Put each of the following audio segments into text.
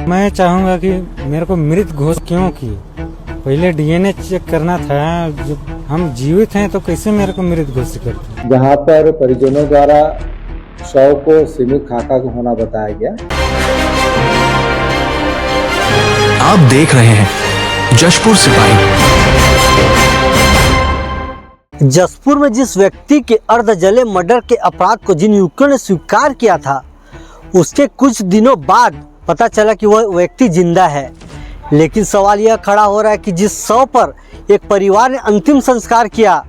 मैं चाहूँगा कि मेरे को मृत घोषित क्यों किए, पहले डीएनए चेक करना था। जब हम जीवित हैं तो कैसे मेरे को मृत घोषित करते। जहाँ पर परिजनों द्वारा शव को सीमित खाका का होना बताया गया। आप देख रहे हैं जशपुर सिपाही। जशपुर में जिस व्यक्ति के अर्ध जले मर्डर के अपराध को जिन युवकों ने स्वीकार किया था, उसके कुछ दिनों बाद पता चला कि वह व्यक्ति जिंदा है। लेकिन सवाल यह खड़ा हो रहा है कि जिस शव पर एक परिवार ने अंतिम संस्कार किया,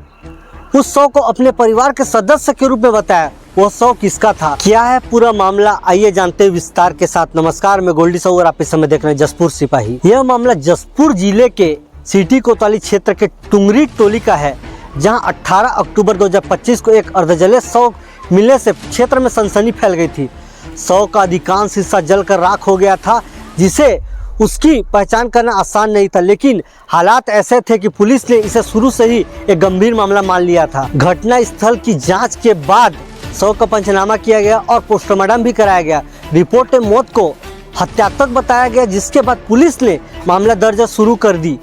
उस शव को अपने परिवार के सदस्य के रूप में बताया, वह शव किसका था, क्या है पूरा मामला, आइए जानते हैं विस्तार के साथ। नमस्कार, मैं गोल्डी साहू और आप इस समय देख रहे हैं जशपुर सिपाही। यह मामला जशपुर जिले के सिटी कोतवाली क्षेत्र के टुंगरी टोली का है, जहां 18 अक्टूबर 2025 को एक अर्धजले शव मिलने से क्षेत्र में सनसनी फैल गई थी। शव का अधिकांश हिस्सा जलकर राख हो गया था, जिसे उसकी पहचान करना आसान नहीं था। लेकिन हालात ऐसे थे कि पुलिस ने इसे शुरू से ही एक गंभीर मामला मान लिया था। घटना स्थल की जांच के बाद शव का पंचनामा किया गया और पोस्टमार्टम भी कराया गया। रिपोर्ट में मौत को हत्यात्मक बताया गया, जिसके बाद पुलिस ने मामला दर्ज शुरू कर दी।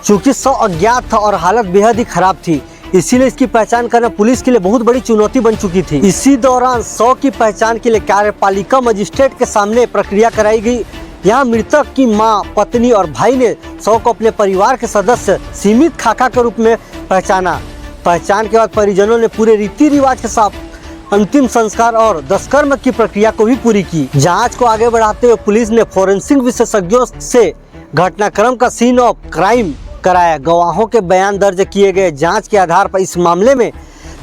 चूँकि शव अज्ञात था और हालत बेहद ही खराब थी, इसीलिए इसकी पहचान करना पुलिस के लिए बहुत बड़ी चुनौती बन चुकी थी। इसी दौरान शव की पहचान के लिए कार्यपालिका मजिस्ट्रेट के सामने प्रक्रिया कराई गई। यहाँ मृतक की मां, पत्नी और भाई ने शव को अपने परिवार के सदस्य सीमित खाका के रूप में पहचाना। पहचान के बाद परिजनों ने पूरे रीति रिवाज के साथ अंतिम संस्कार और दशकर्म की प्रक्रिया को भी पूरी की। जांच को आगे बढ़ाते हुए पुलिस ने फोरेंसिक विशेषज्ञों से घटनाक्रम का सीन ऑफ क्राइम कराया। गवाहों के बयान दर्ज किए गए। जांच के आधार पर इस मामले में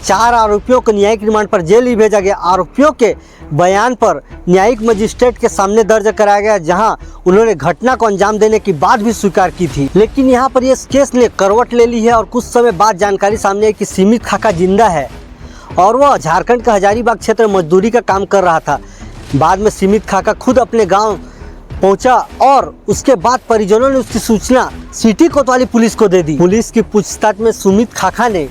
4 आरोपियों को न्यायिक रिमांड पर जेल ही भेजा गया। आरोपियों के बयान पर न्यायिक मजिस्ट्रेट के सामने दर्ज कराया गया, जहां उन्होंने घटना को अंजाम देने की बात भी स्वीकार की थी। लेकिन यहां पर यह केस ने करवट ले ली है और कुछ समय बाद जानकारी सामने आई कि सीमित खाका जिंदा है और वह झारखंड के हजारीबाग क्षेत्र में मजदूरी का काम कर रहा था। बाद में सीमित खाका खुद अपने गाँव पहुंचा और उसके बाद परिजनों ने उसकी सूचना सिटी कोतवाली पुलिस को दे दी। पुलिस की पूछताछ में सुमित खाका ने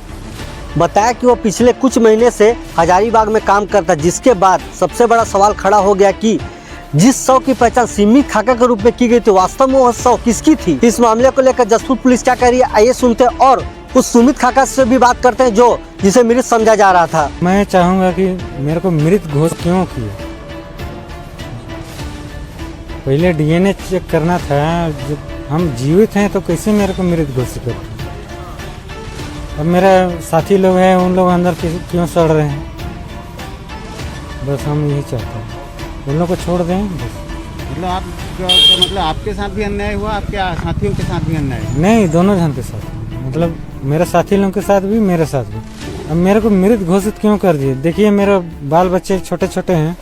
बताया कि वो पिछले कुछ महीने से हजारीबाग में काम करता, जिसके बाद सबसे बड़ा सवाल खड़ा हो गया कि जिस शव की पहचान सीमित खाका के रूप में की गई थी, वास्तव में वह शव किसकी थी। इस मामले को लेकर जशपुर पुलिस क्या कह रही है, आइए सुनते हैं और उस सुमित खाका से भी बात करते हैं जो जिसे मृत समझा जा रहा था। मैं चाहूँगा कि मेरे को मृत घोषित क्यों किए, पहले डीएनए चेक करना था। जब हम जीवित हैं तो कैसे मेरे को मृत घोषित करते। अब मेरा साथी लोग हैं, उन लोग अंदर क्यों सड़ रहे हैं, बस हम यही चाहते हैं उन लोग को छोड़ दें बस। मतलब आपके साथ भी अन्याय हुआ, आपके साथियों के साथ भी अन्याय? नहीं, दोनों जन के साथ, मतलब मेरे साथी लोगों के साथ भी, मेरे साथ भी। अब मेरे को मृत घोषित क्यों कर दिए। देखिए मेरा बाल बच्चे छोटे छोटे हैं,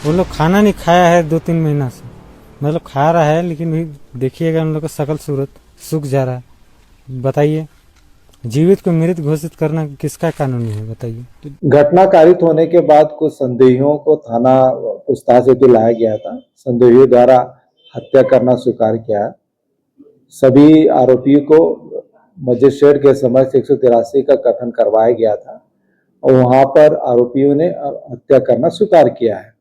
वो लोग खाना नहीं खाया है 2-3 महीना से, मतलब खा रहा है लेकिन भी देखिएगा उन लोग का शकल सूरत सूख जा रहा है। बताइए, जीवित को मृत घोषित करना किसका कानूनी है, बताइए। घटना कारित होने के बाद कुछ संदेहियों को थाना पूछताछ हेतु लाया गया था। संदेहियों द्वारा हत्या करना स्वीकार किया। सभी आरोपियों को मजिस्ट्रेट के समक्ष 183 का कथन करवाया गया था और वहां पर आरोपियों ने हत्या करना स्वीकार किया है।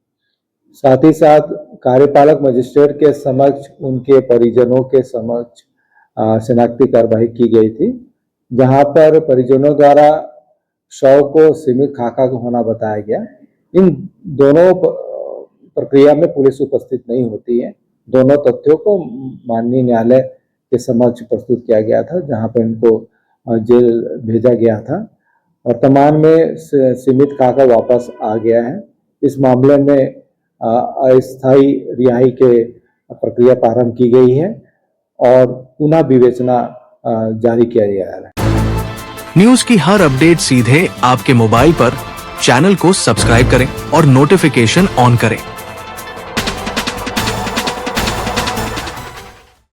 साथ ही साथ कार्यपालक मजिस्ट्रेट के समक्ष उनके परिजनों के समक्ष शिनाख्ती कार्रवाई की गई थी, जहां पर परिजनों द्वारा शव को सीमित खाका का होना बताया गया। इन दोनों प्रक्रिया में पुलिस उपस्थित नहीं होती है। दोनों तथ्यों को माननीय न्यायालय के समक्ष प्रस्तुत किया गया था, जहां पर इनको जेल भेजा गया था। वर्तमान में सीमित खाका वापस आ गया है। इस मामले में अस्थायी रिहाई के प्रक्रिया प्रारंभ की गई है और पुनः विवेचना जारी किया जा रहा है। न्यूज की हर अपडेट सीधे आपके मोबाइल पर चैनल को सब्सक्राइब करें और नोटिफिकेशन ऑन करें।